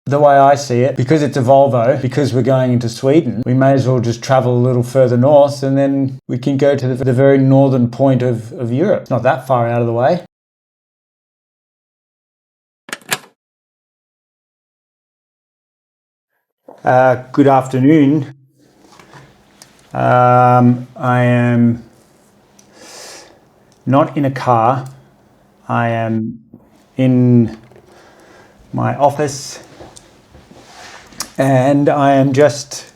the way I see it, because it's a Volvo, because we're going into Sweden, we may as well just travel a little further north and then we can go to the very northern point of Europe. It's not that far out of the way. Good afternoon. I am not in a car. I am in my office and I am just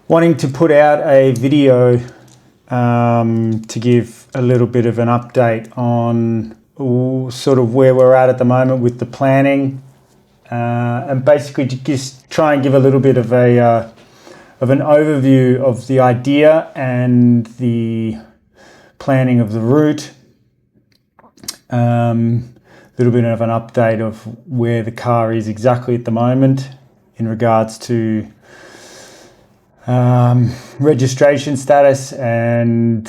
wanting to put out a video to give a little bit of an update on sort of where we're at the moment with the planning, and basically to just try and give a little bit of an overview of the idea and the planning of the route. A little bit of an update of where the car is exactly at the moment in regards to registration status and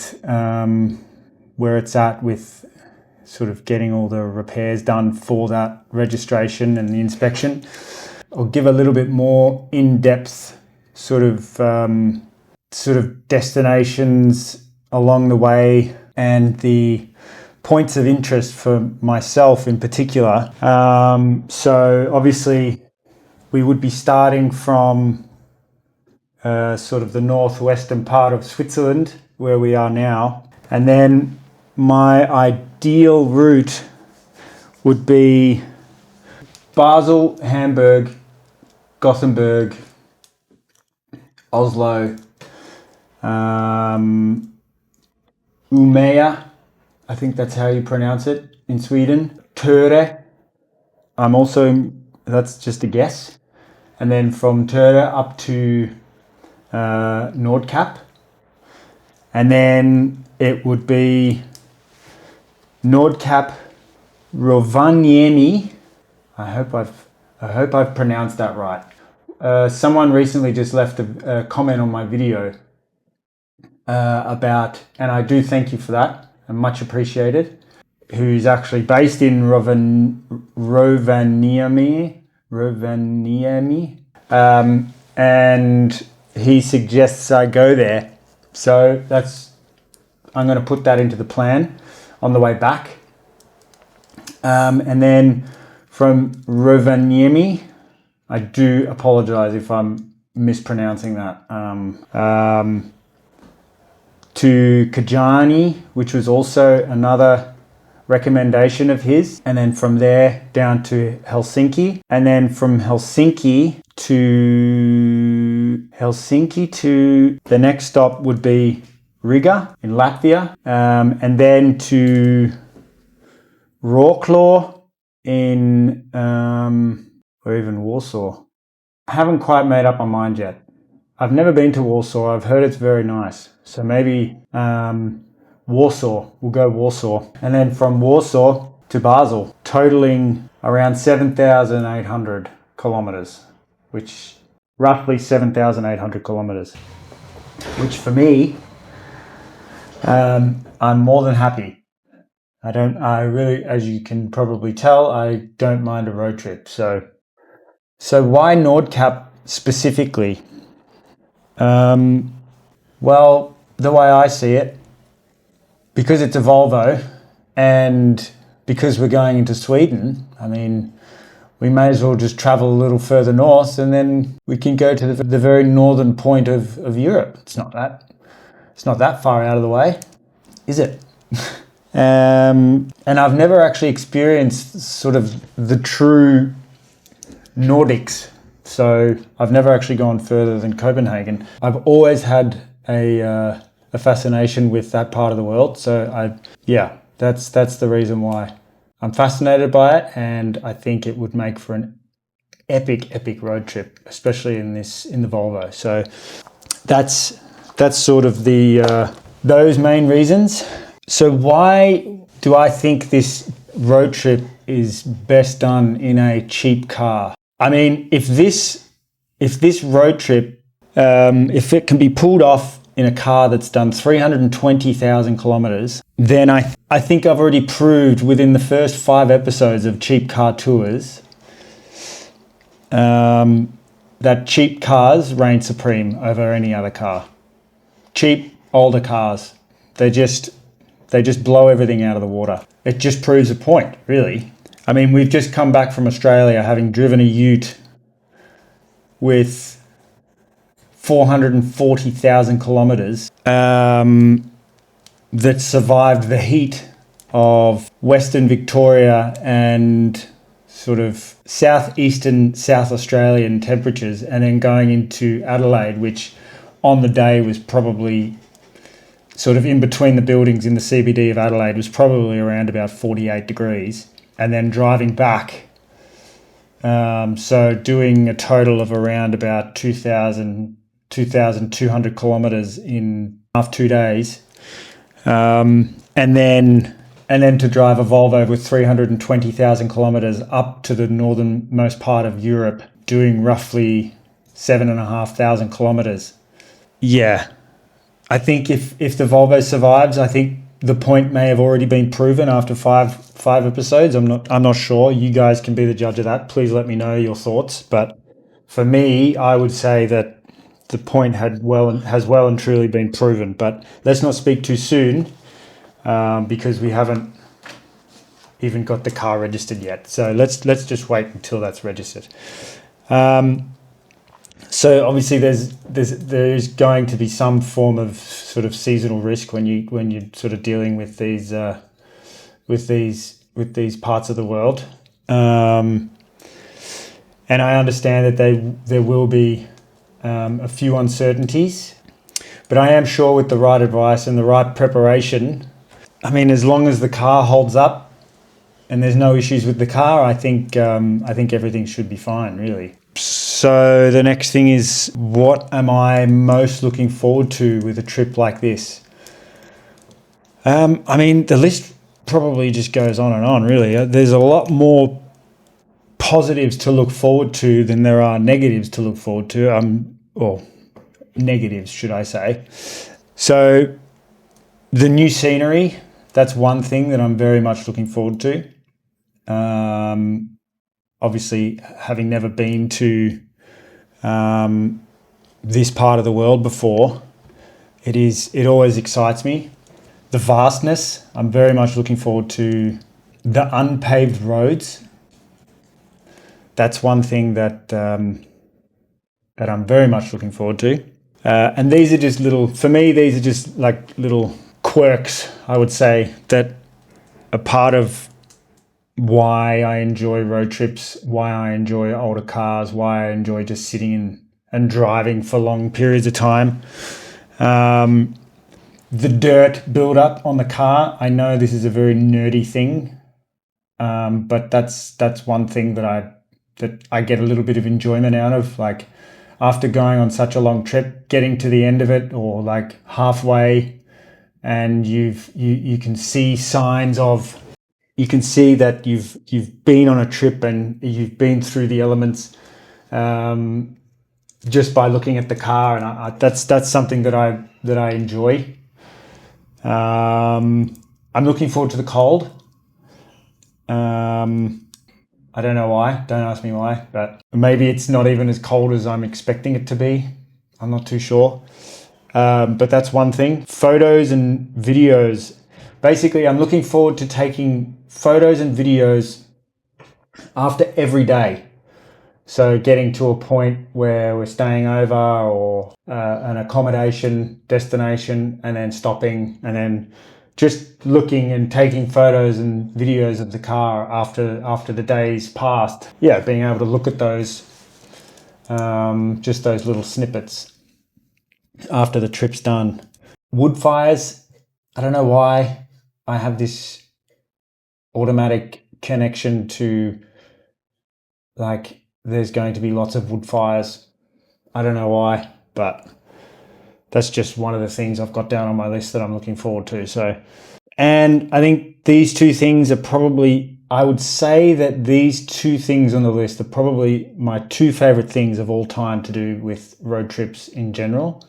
where it's at with sort of getting all the repairs done for that registration and the inspection. I'll give a little bit more in-depth sort of destinations along the way and the points of interest for myself in particular. So obviously we would be starting from sort of the northwestern part of Switzerland where we are now, and then my ideal route would be Basel, Hamburg, Gothenburg, Oslo, Umeå, I think that's how you pronounce it in Sweden. Töre, that's just a guess. And then from Töre up to Nordkapp. And then it would be Nordkapp, Rovaniemi. I hope I've pronounced that right. Someone recently just left a comment on my video about, and I do thank you for that, and much appreciated, who's actually based in Rovaniemi, and he suggests I go there. So I'm going to put that into the plan on the way back. And then from Rovaniemi, I do apologize if I'm mispronouncing that, to Kajani, which was also another recommendation of his, and then from there down to Helsinki, and then from Helsinki to the next stop would be Riga in Latvia, and then to Wrocław in or even Warsaw. I haven't quite made up my mind yet. I've never been to Warsaw. I've heard it's very nice. So maybe Warsaw. We'll go Warsaw. And then from Warsaw to Basel, totaling around 7,800 kilometers, which roughly 7,800 kilometers, which for me, I'm more than happy. I really, as you can probably tell, I don't mind a road trip. So why Nordkapp specifically? Well, the way I see it, because it's a Volvo and because we're going into Sweden, I mean, we may as well just travel a little further north and then we can go to the very northern point of Europe. It's not that far out of the way, is it? And I've never actually experienced sort of the true Nordics. So I've never actually gone further than Copenhagen. I've always had a fascination with that part of the world. So that's the reason why I'm fascinated by it, and I think it would make for an epic road trip, especially in the Volvo. So that's sort of those main reasons. So why do I think this road trip is best done in a cheap car? I mean, if this road trip, if it can be pulled off in a car that's done 320,000 kilometers, then I think I've already proved within the first 5 episodes of Cheap Car Tours that cheap cars reign supreme over any other car. Cheap, older cars, they just blow everything out of the water. It just proves a point, really. I mean, we've just come back from Australia having driven a ute with 440,000 kilometres that survived the heat of Western Victoria and sort of southeastern South Australian temperatures, and then going into Adelaide, which on the day was probably sort of in between the buildings in the CBD of Adelaide, was probably around about 48 degrees, and then driving back. So doing a total of around about 2,200 kilometres in 2 days. And then to drive a Volvo with 320,000 kilometres up to the northernmost part of Europe, doing roughly 7,500 kilometres. Yeah, I think if the Volvo survives, I think the point may have already been proven after five episodes. I'm not sure. You guys can be the judge of that. Please let me know your thoughts. But for me, I would say that the point has well and truly been proven. But let's not speak too soon, because we haven't even got the car registered yet. So let's just wait until that's registered. So obviously there's going to be some form of sort of seasonal risk when you're sort of dealing with these parts of the world, and I understand that there will be a few uncertainties, but I am sure with the right advice and the right preparation, I mean, as long as the car holds up and there's no issues with the car, I think everything should be fine, really. So the next thing is, what am I most looking forward to with a trip like this? I mean, the list probably just goes on and on, really. There's a lot more positives to look forward to than there are negatives to look forward to. Or negatives, should I say. So the new scenery, that's one thing that I'm very much looking forward to. Obviously, having never been to this part of the world before, it always excites me. The vastness, I'm very much looking forward to. The unpaved roads, that's one thing that I'm very much looking forward to. And these are just these are just like little quirks, I would say, that are part of why I enjoy road trips, why I enjoy older cars, why I enjoy just sitting in and driving for long periods of time. The dirt build-up on the car, I know this is a very nerdy thing, but that's one thing that I get a little bit of enjoyment out of. Like, after going on such a long trip, getting to the end of it, or like halfway, and you can see signs of. You can see that you've been on a trip and you've been through the elements, just by looking at the car, and that's something that I enjoy. I'm looking forward to the cold. I don't know why. Don't ask me why, but maybe it's not even as cold as I'm expecting it to be. I'm not too sure. But that's one thing. Photos and videos. Basically, I'm looking forward to taking photos and videos after every day. So getting to a point where we're staying over, or an accommodation destination, and then stopping, and then just looking and taking photos and videos of the car after the day's passed. Yeah, being able to look at those, just those little snippets after the trip's done. Wood fires, I don't know why I have this automatic connection to, like, there's going to be lots of wood fires. I don't know why, but that's just one of the things I've got down on my list that I'm looking forward to. So, and I think these two things are probably, I would say that these two things on the list are probably my two favorite things of all time to do with road trips in general.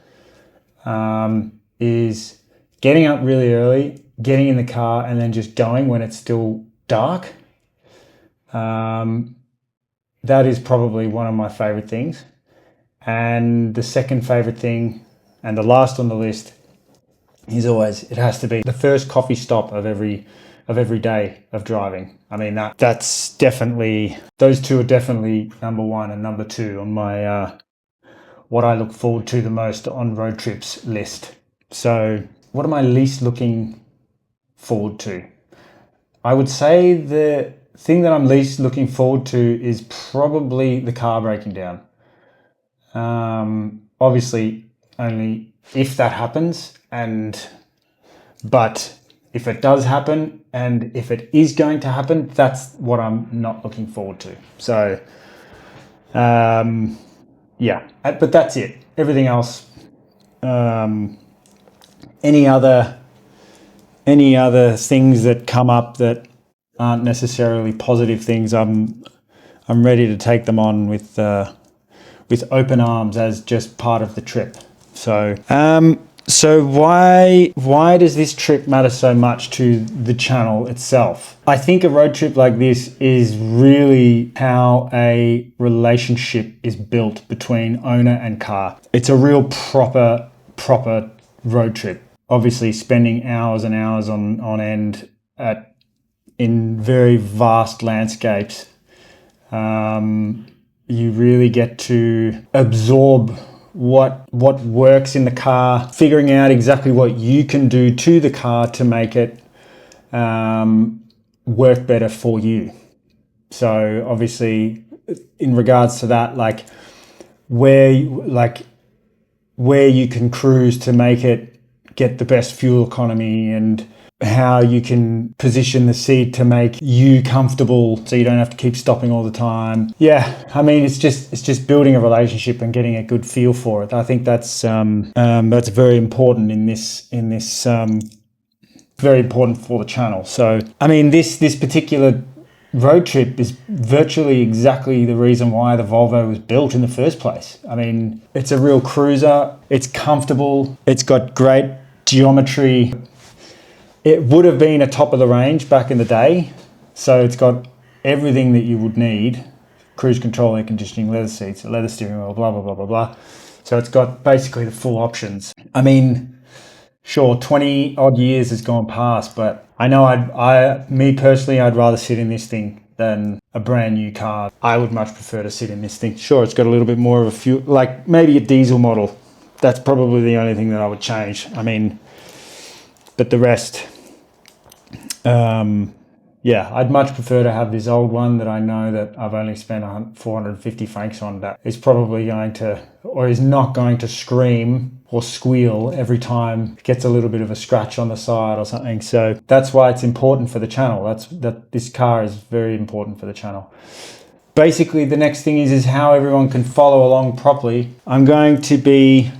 Is getting up really early, getting in the car, and then just going when it's still dark. that is probably one of my favorite things. And the second favorite thing, and the last on the list, is always, it has to be the first coffee stop of every day of driving. I mean, that's definitely, those two are definitely number one and number two on my what I look forward to the most on road trips list. So what am I least looking forward to? I would say the thing that I'm least looking forward to is probably the car breaking down. Obviously only if that happens, but if it does happen, and if it is going to happen, that's what I'm not looking forward to. So yeah, but that's it. Everything else, any other things that come up that aren't necessarily positive things, I'm ready to take them on with open arms as just part of the trip. So why does this trip matter so much to the channel itself? I think a road trip like this is really how a relationship is built between owner and car. It's a real proper road trip. Obviously spending hours and hours on end in very vast landscapes. You really get to absorb what works in the car, figuring out exactly what you can do to the car to make it work better for you. So obviously in regards to that, like where you can cruise to make it get the best fuel economy, and how you can position the seat to make you comfortable so you don't have to keep stopping all the time. Yeah, I mean, it's just building a relationship and getting a good feel for it. I think that's very important in this very important for the channel. So I mean, this particular road trip is virtually exactly the reason why the Volvo was built in the first place. I mean, it's a real cruiser, it's comfortable, it's got great geometry. It would have been a top of the range back in the day. So it's got everything that you would need: cruise control, air conditioning, leather seats, a leather steering wheel, blah, blah, blah, blah, blah. So it's got basically the full options. I mean, sure, 20 odd years has gone past, but I know me personally, I'd rather sit in this thing than a brand new car. I would much prefer to sit in this thing. Sure, it's got a little bit more of a fuel, like maybe a diesel model. That's probably the only thing that I would change. I mean, but the rest, yeah, I'd much prefer to have this old one that I know that I've only spent 450 francs on, that is probably going to, or is not going to scream or squeal every time it gets a little bit of a scratch on the side or something. So that's why it's important for the channel. That this car is very important for the channel. Basically, the next thing is how everyone can follow along properly. I'll be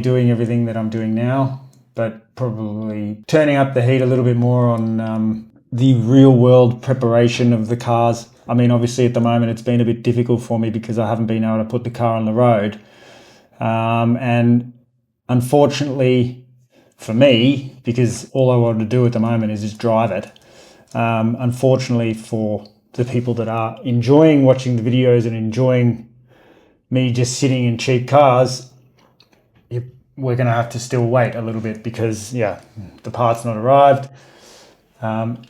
doing everything that I'm doing now, but probably turning up the heat a little bit more on the real world preparation of the cars. I mean, obviously at the moment it's been a bit difficult for me because I haven't been able to put the car on the road. And unfortunately for me, because all I want to do at the moment is just drive it. Unfortunately for the people that are enjoying watching the videos and enjoying me just sitting in cheap cars, we're going to have to still wait a little bit because, yeah, the part's not arrived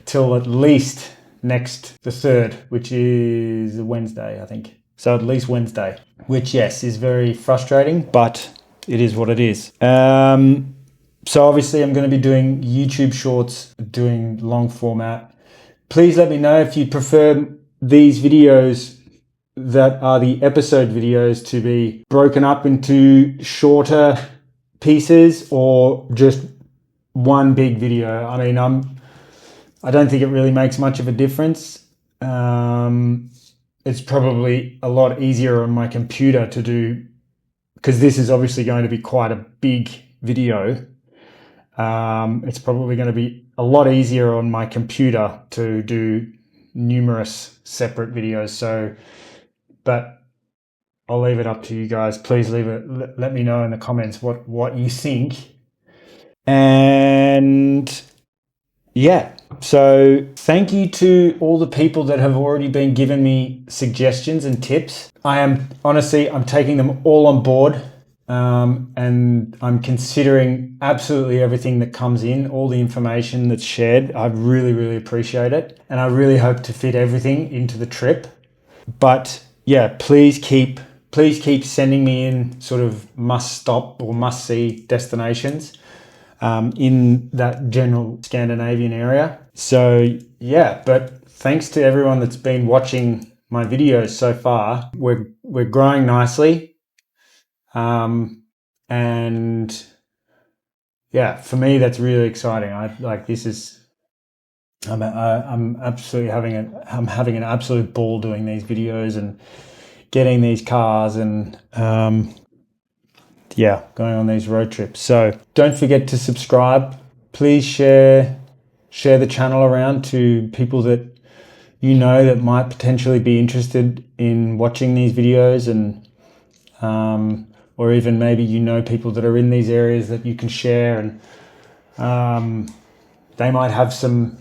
till at least the 3rd, which is Wednesday, I think. So at least Wednesday, which, yes, is very frustrating, but it is what it is. So obviously I'm going to be doing YouTube shorts, doing long format. Please let me know if you prefer these videos that are the episode videos to be broken up into shorter pieces or just one big video. I mean, I don't think it really makes much of a difference. It's probably a lot easier on my computer to do, because this is obviously going to be quite a big video. It's probably going to be a lot easier on my computer to do numerous separate videos. So, but I'll leave it up to you guys. Please let me know in the comments what you think. And yeah, so thank you to all the people that have already been giving me suggestions and tips. I'm taking them all on board. And I'm considering absolutely everything that comes in, all the information that's shared. I really, really appreciate it. And I really hope to fit everything into the trip. But yeah, please keep sending me in sort of must stop or must see destinations in that general Scandinavian area. So yeah, but thanks to everyone that's been watching my videos so far. We're growing nicely. And yeah, for me, that's really exciting. I'm absolutely I'm having an absolute ball doing these videos and getting these cars and, yeah, going on these road trips. So don't forget to subscribe. Please share the channel around to people that you know that might potentially be interested in watching these videos, and or even maybe you know people that are in these areas that you can share, and they might have some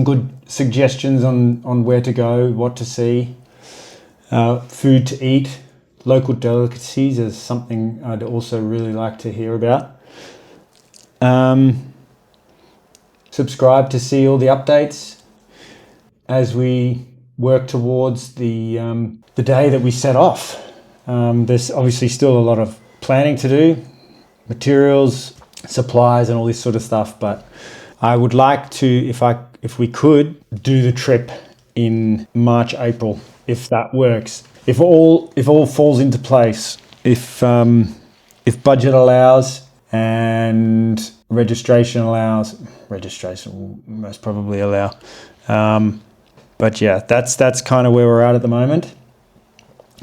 good suggestions on where to go, what to see, food to eat, local delicacies is something I'd also really like to hear about. Subscribe to see all the updates as we work towards the day that we set off. There's obviously still a lot of planning to do, materials, supplies, and all this sort of stuff. But I would like to, if we could, do the trip in March, April, if that works. If all falls into place, if budget allows and registration allows, registration will most probably allow. But yeah, that's kind of where we're at the moment.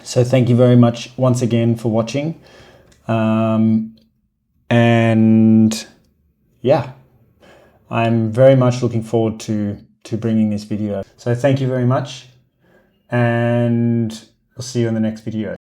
So thank you very much once again for watching. And yeah, I'm very much looking forward to bringing this video. So thank you very much, and I'll see you in the next video.